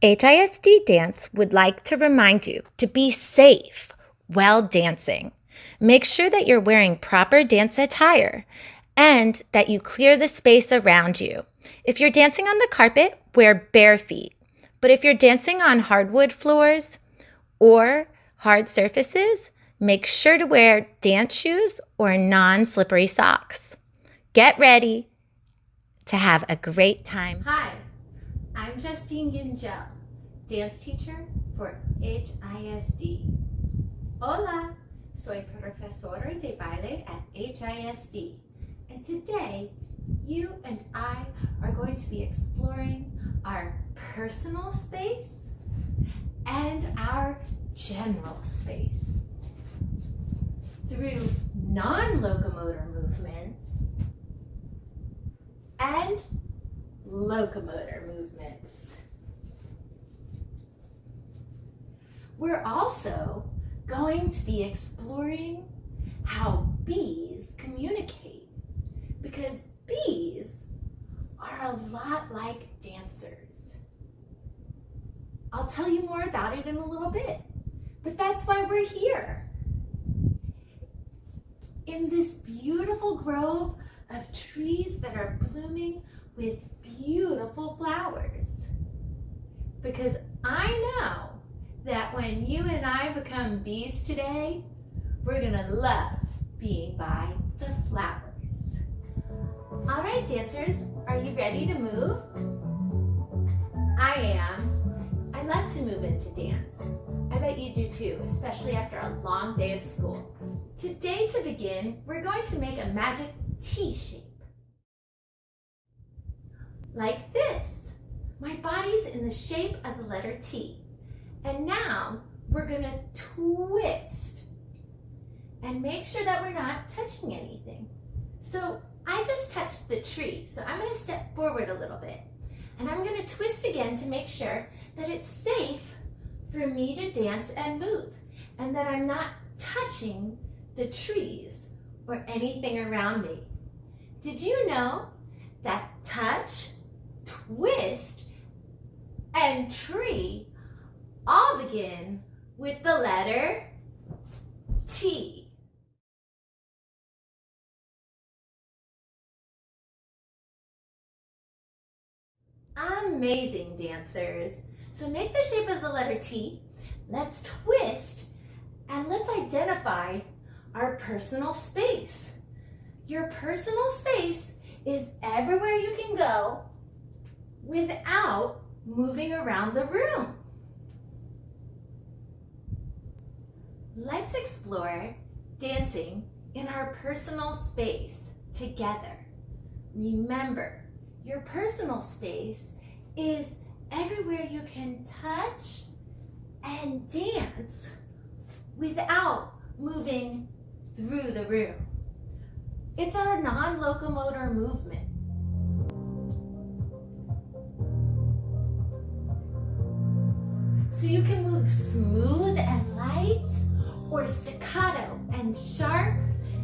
HISD Dance would like to remind you to be safe while dancing. Make sure that you're wearing proper dance attire and that you clear the space around you. If you're dancing on the carpet, wear bare feet. But if you're dancing on hardwood floors or hard surfaces, make sure to wear dance shoes or non-slippery socks. Get ready to have a great time. Hi, I'm Justine Gingell, dance teacher for HISD. Hola, soy profesora de baile at HISD. And today, you and I are going to be exploring our personal space and our general space through non-locomotor movements and locomotor movements. We're also going to be exploring how bees communicate, because bees are a lot like dancers. I'll tell you more about it in a little bit, but that's why we're here. In this beautiful grove of trees that are blooming with beautiful flowers. Because I know that when you and I become bees today, we're gonna love being by the flowers. All right, dancers, are you ready to move? I am. I love to move into dance. I bet you do too, especially after a long day of school. Today, to begin, we're going to make a magic T shape. Like this. My body's in the shape of the letter T. And now we're gonna twist and make sure that we're not touching anything. So I just touched the tree, so I'm gonna step forward a little bit. And I'm gonna twist again to make sure that it's safe for me to dance and move, and that I'm not touching the trees or anything around me. Did you know that touch, twist, and tree all begin with the letter T? Amazing, dancers. So make the shape of the letter T. Let's twist and let's identify our personal space. Your personal space is everywhere you can go without moving around the room. Let's explore dancing in our personal space together. Remember, your personal space is everywhere you can touch and dance without moving through the room. It's our non-locomotor movement. So you can move smooth and light, or staccato and sharp.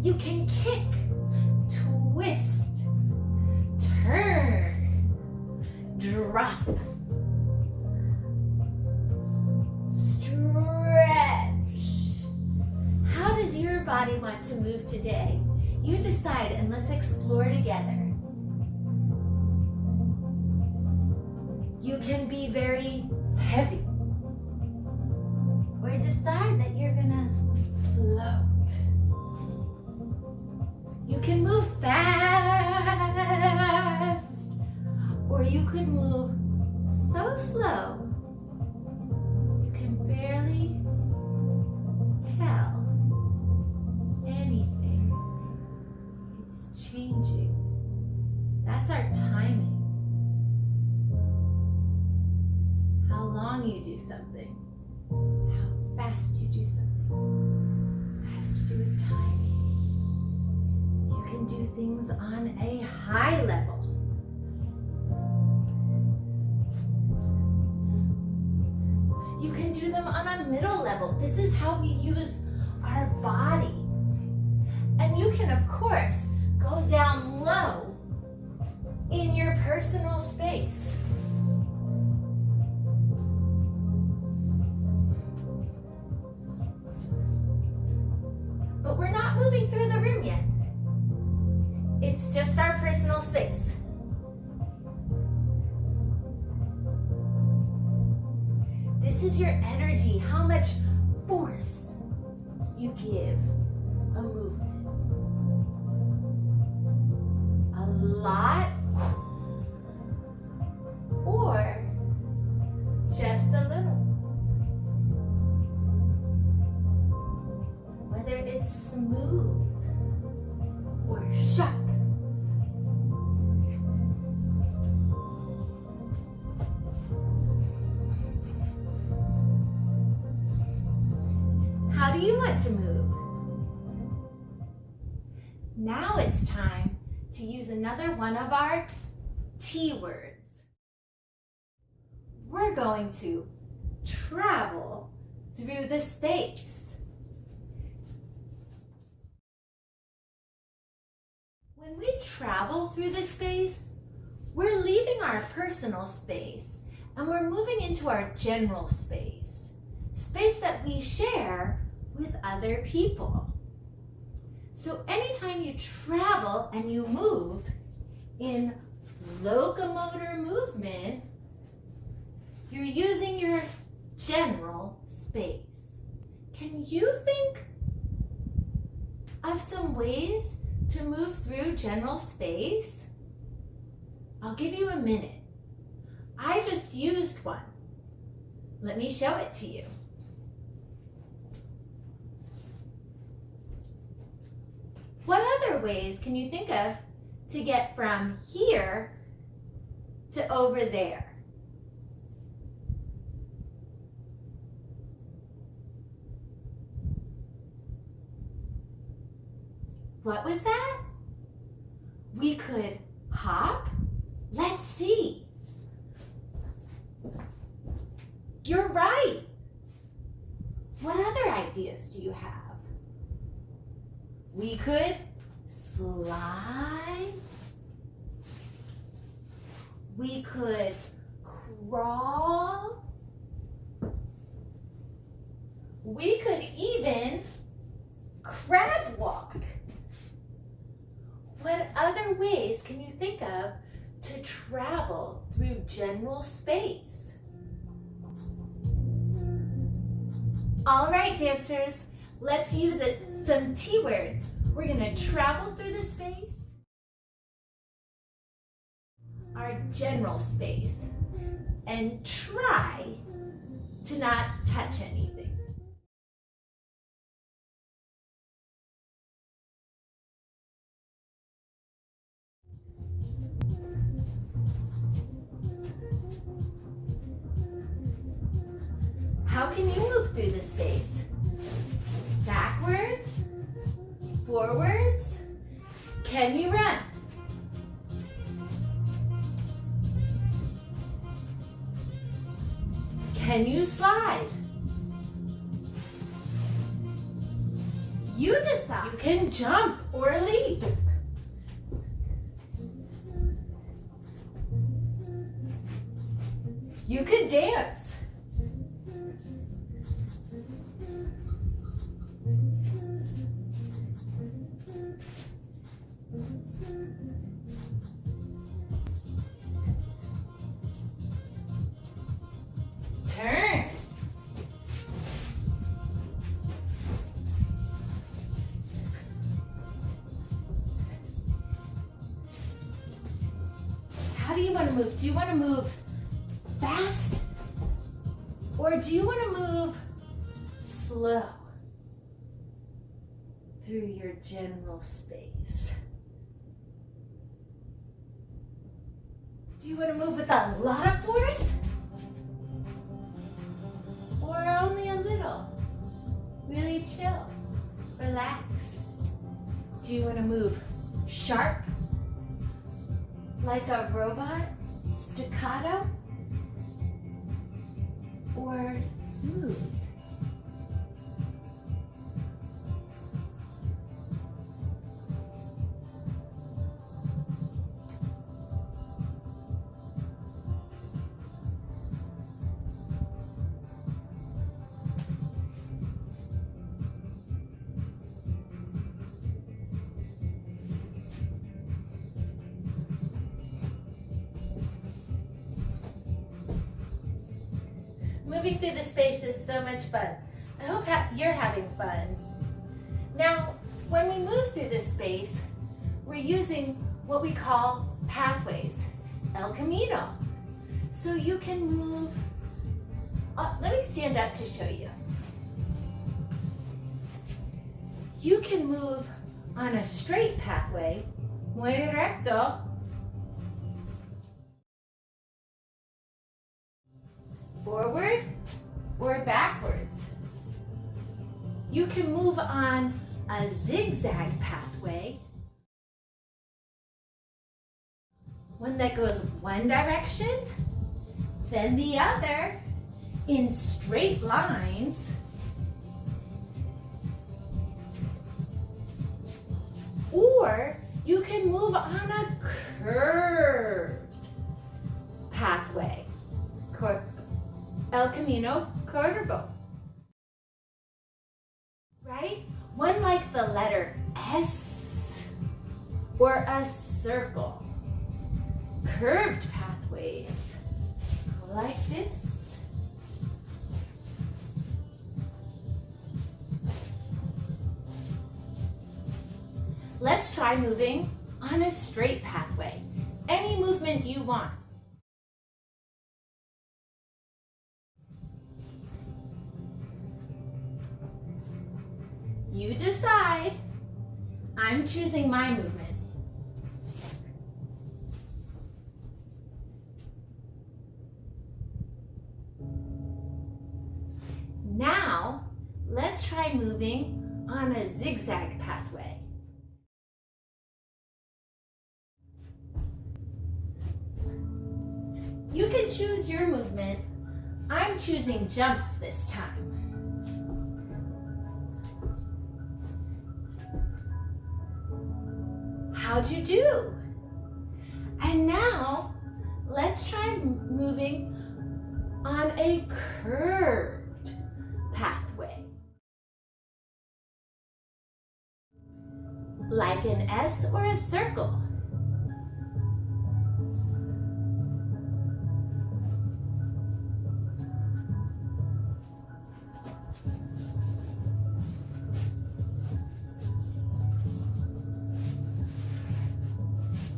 You can kick, twist, turn, drop, stretch. How does your body want to move today? You decide, and let's explore together. You can be very heavy, or decide that you're gonna float. You can move fast, or you could move so slow you can barely tell anything is changing. That's our timing. How long you do something, how fast you do something, has to do with timing. You can do things on a high level. You can do them on a middle level. This is how we use our body. And you can, of course, go down low in your personal space. not moving through the room yet. It's just our personal space. This is your energy, how much force you give a movement. A lot or just a little. Whether it's smooth or sharp. How do you want to move? Now it's time to use another one of our T words. We're going to travel through the space. When we travel through the space, we're leaving our personal space and we're moving into our general space, space that we share with other people. So anytime you travel and you move in locomotor movement, you're using your general space. Can you think of some ways to move through general space? I'll give you a minute. I just used one. Let me show it to you. What other ways can you think of to get from here to over there? What was that? We could hop? Let's see. You're right. What other ideas do you have? We could slide. We could crawl. We could even crab walk. What other ways can you think of to travel through general space? All right, dancers, let's use some T words. We're gonna travel through the space, our general space, and try to not touch anything. How can you move through the space? Backwards? Forwards? Can you run? Can you slide? You decide. You can jump or leap. You could dance. Turn. How do you want to move? Do you want to move fast? Or do you want to move slow through your general space? Do you want to move with a lot of force? Or only a little? Really chill, relaxed. Do you want to move sharp, like a robot, staccato? Or smooth? Moving through the space is so much fun. I hope you're having fun. Now, when we move through this space, we're using what we call pathways, El Camino. So you can move, let me stand up to show you. You can move on a straight pathway, muy recto, forward or backwards. You can move on a zigzag pathway, one that goes one direction, then the other, in straight lines. Or you can move on a curved pathway, El Camino Curvo, right? One like the letter S or a circle. Curved pathways like this. Let's try moving on a straight pathway. Any movement you want. You decide. I'm choosing my movement. Now, let's try moving on a zigzag pathway. You can choose your movement. I'm choosing jumps this time. How'd you do? And now, let's try moving on a curved pathway. Like an S or a circle.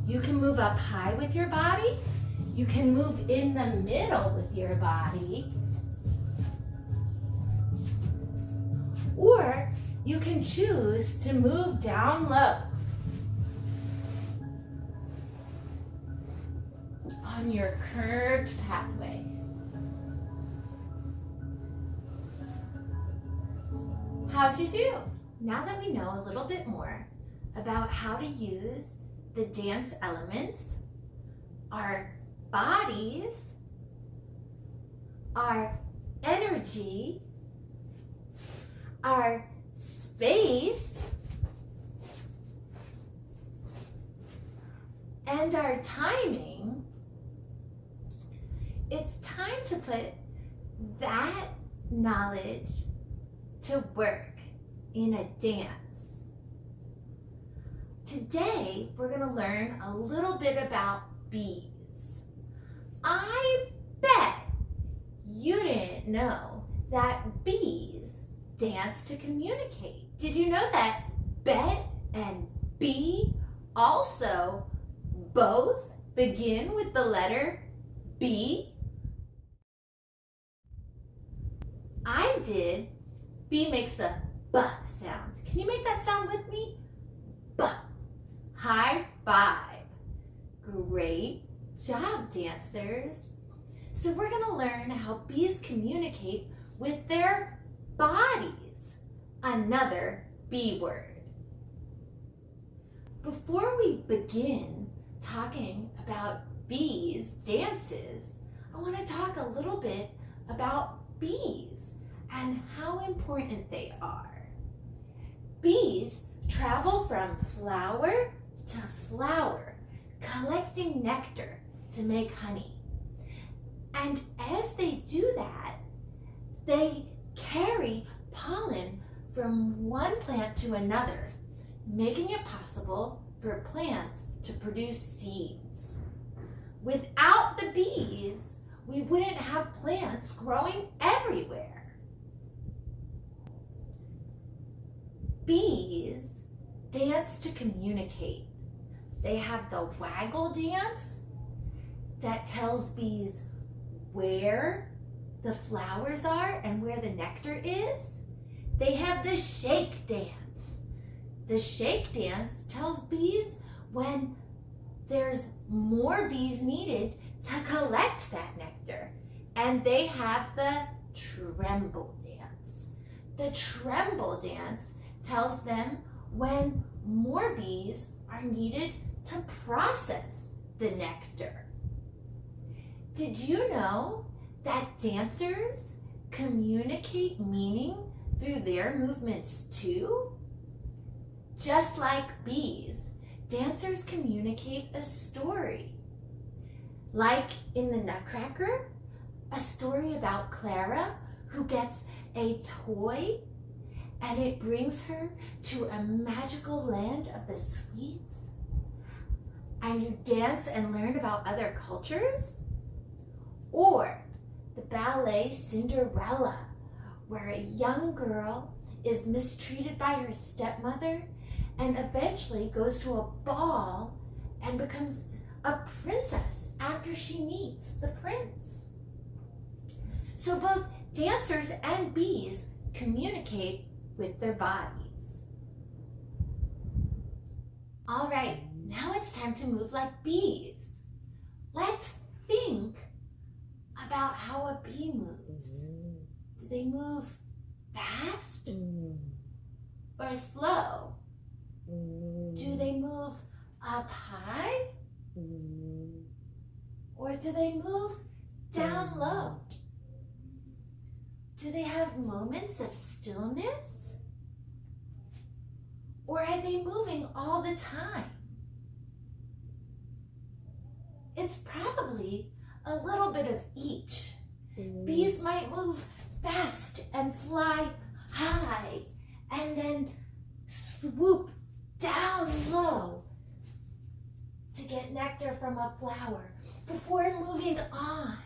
You can move up high with your body. You can move in the middle with your body. Or you can choose to move down low on your curved pathway. How'd you do? Now that we know a little bit more about how to use the dance elements, our bodies, our energy, our space, and our timing, it's time to put that knowledge to work in a dance. Today, we're going to learn a little bit about bees. I bet you didn't know that bees dance to communicate. Did you know that bet and bee also both begin with the letter B? I did. B makes the B sound. Can you make that sound with me? B. High five. Great job, dancers. So we're going to learn how bees communicate with their bodies. Another B word. Before we begin talking about bees' dances, I want to talk a little bit about bees and how important they are. Bees travel from flower to flower, collecting nectar to make honey. And as they do that, they carry pollen from one plant to another, making it possible for plants to produce seeds. Without the bees, we wouldn't have plants growing everywhere. Bees dance to communicate. They have the waggle dance that tells bees where the flowers are and where the nectar is. They have the shake dance. The shake dance tells bees when there's more bees needed to collect that nectar. And they have the tremble dance. The tremble dance tells them when more bees are needed to process the nectar. Did you know that dancers communicate meaning through their movements too? Just like bees, dancers communicate a story. Like in the Nutcracker, a story about Clara who gets a toy and it brings her to a magical land of the sweets. And you dance and learn about other cultures. Or the ballet Cinderella, where a young girl is mistreated by her stepmother and eventually goes to a ball and becomes a princess after she meets the prince. So both dancers and bees communicate with their bodies. All right, now it's time to move like bees. Let's think about how a bee moves. Do they move fast or slow? Do they move up high or do they move down low? Do they have moments of stillness or are they moving all the time? It's probably a little bit of each. Bees might move fast and fly high and then swoop down low to get nectar from a flower before moving on.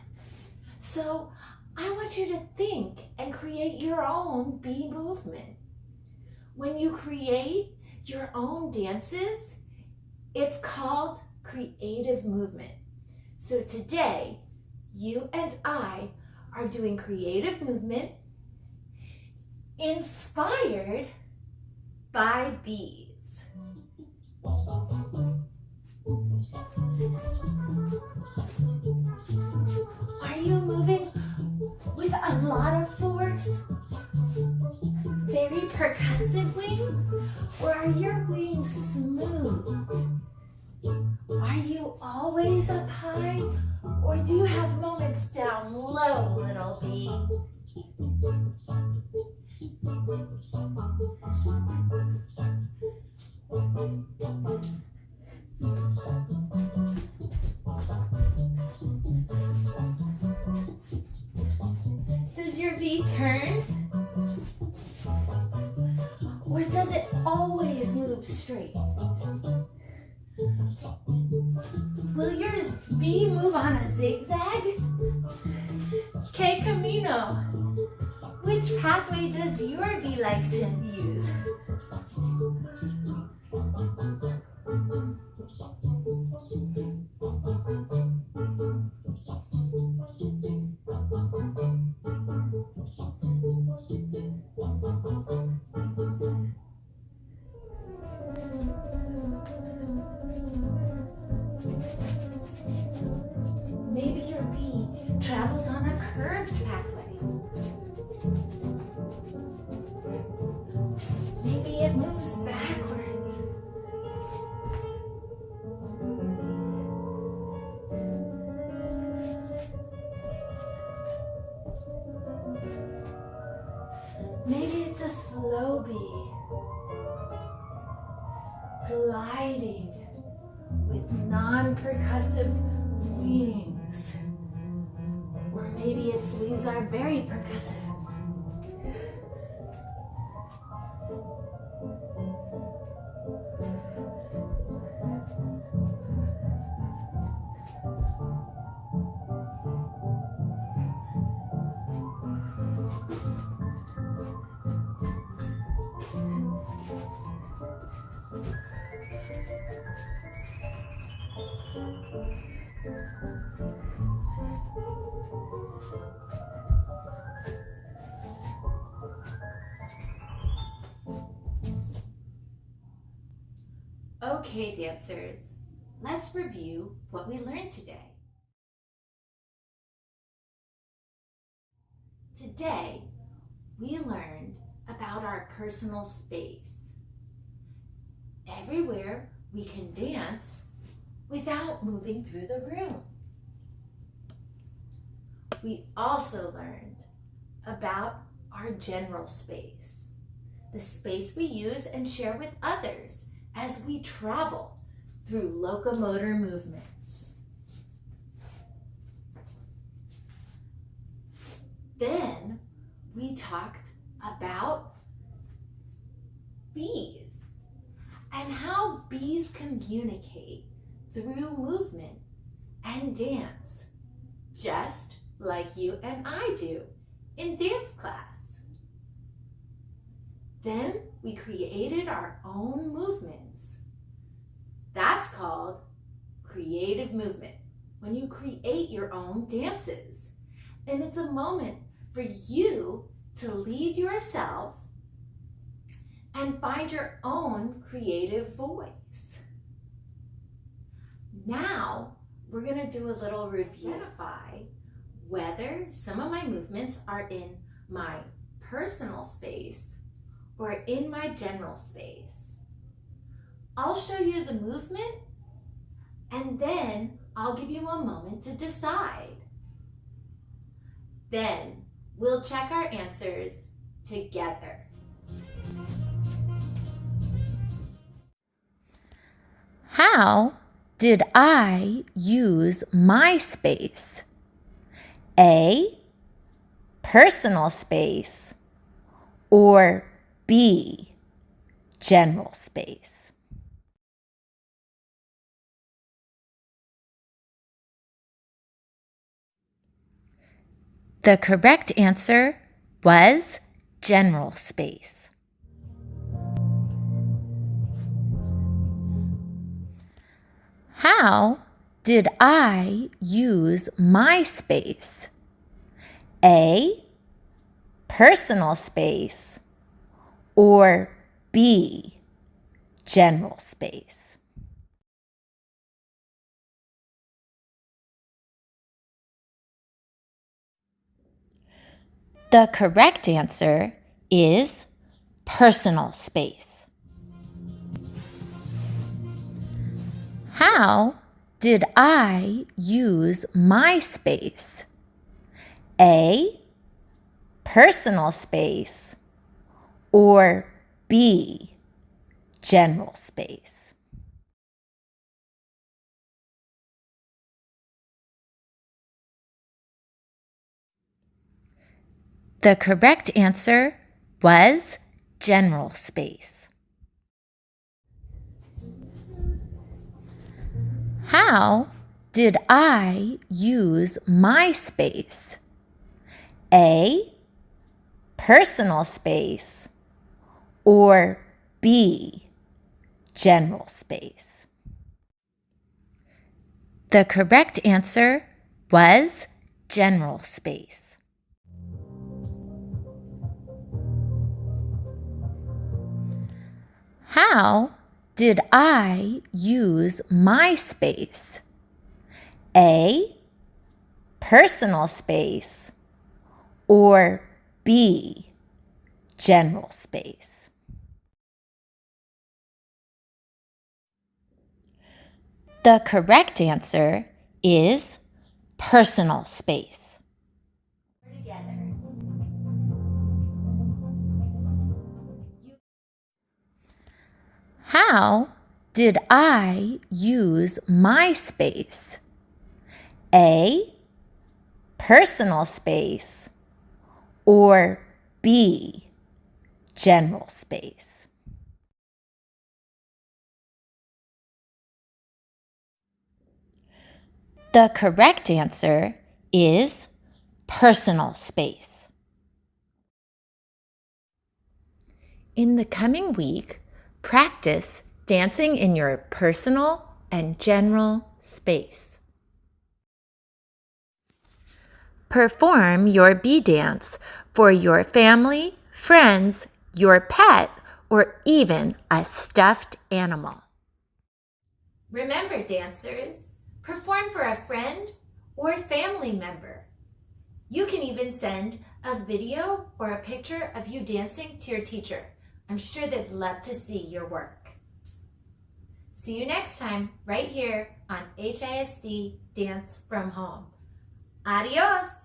So I want you to think and create your own bee movement. When you create your own dances, it's called creative movement. So today, you and I are doing creative movement inspired by bees. Are you moving with a lot of force? Very percussive wings? Or are your wings smooth? Are you always up high? Or do you have moments down low, little bee? Does your bee turn? Or does it always move straight? Will your bee move on a zigzag? Que camino? Which pathway does your bee like to use? Maybe your bee travels on a curved pathway. Maybe it moves backwards. Maybe it's a slow bee, gliding with non-percussive wings. Or maybe its wings are very percussive. Okay, dancers, let's review what we learned today. Today, we learned about our personal space. Everywhere we can dance without moving through the room. We also learned about our general space, the space we use and share with others as we travel through locomotor movements. Then we talked about bees and how bees communicate through movement and dance, just like you and I do in dance class. Then we created our own movements. That's called creative movement, when you create your own dances. And it's a moment for you to lead yourself and find your own creative voice. Now, we're going to do a little review. Identify whether some of my movements are in my personal space or in my general space. I'll show you the movement and then I'll give you a moment to decide. Then we'll check our answers together. How did I use my space? A, personal space, or B, general space? The correct answer was general space. How did I use my space? A, personal space, or B, general space? The correct answer is personal space. How did I use my space? A, personal space, or B, general space? The correct answer was general space. How did I use my space? A, personal space, or B, general space? The correct answer was general space. How did I use my space? A, personal space, or B, general space? The correct answer is personal space. Together. How did I use my space? A, personal space, or B, general space? The correct answer is personal space. In the coming week, practice dancing in your personal and general space. Perform your bee dance for your family, friends, your pet, or even a stuffed animal. Remember, dancers, perform for a friend or family member. You can even send a video or a picture of you dancing to your teacher. I'm sure they'd love to see your work. See you next time right here on HISD Dance from Home. Adios!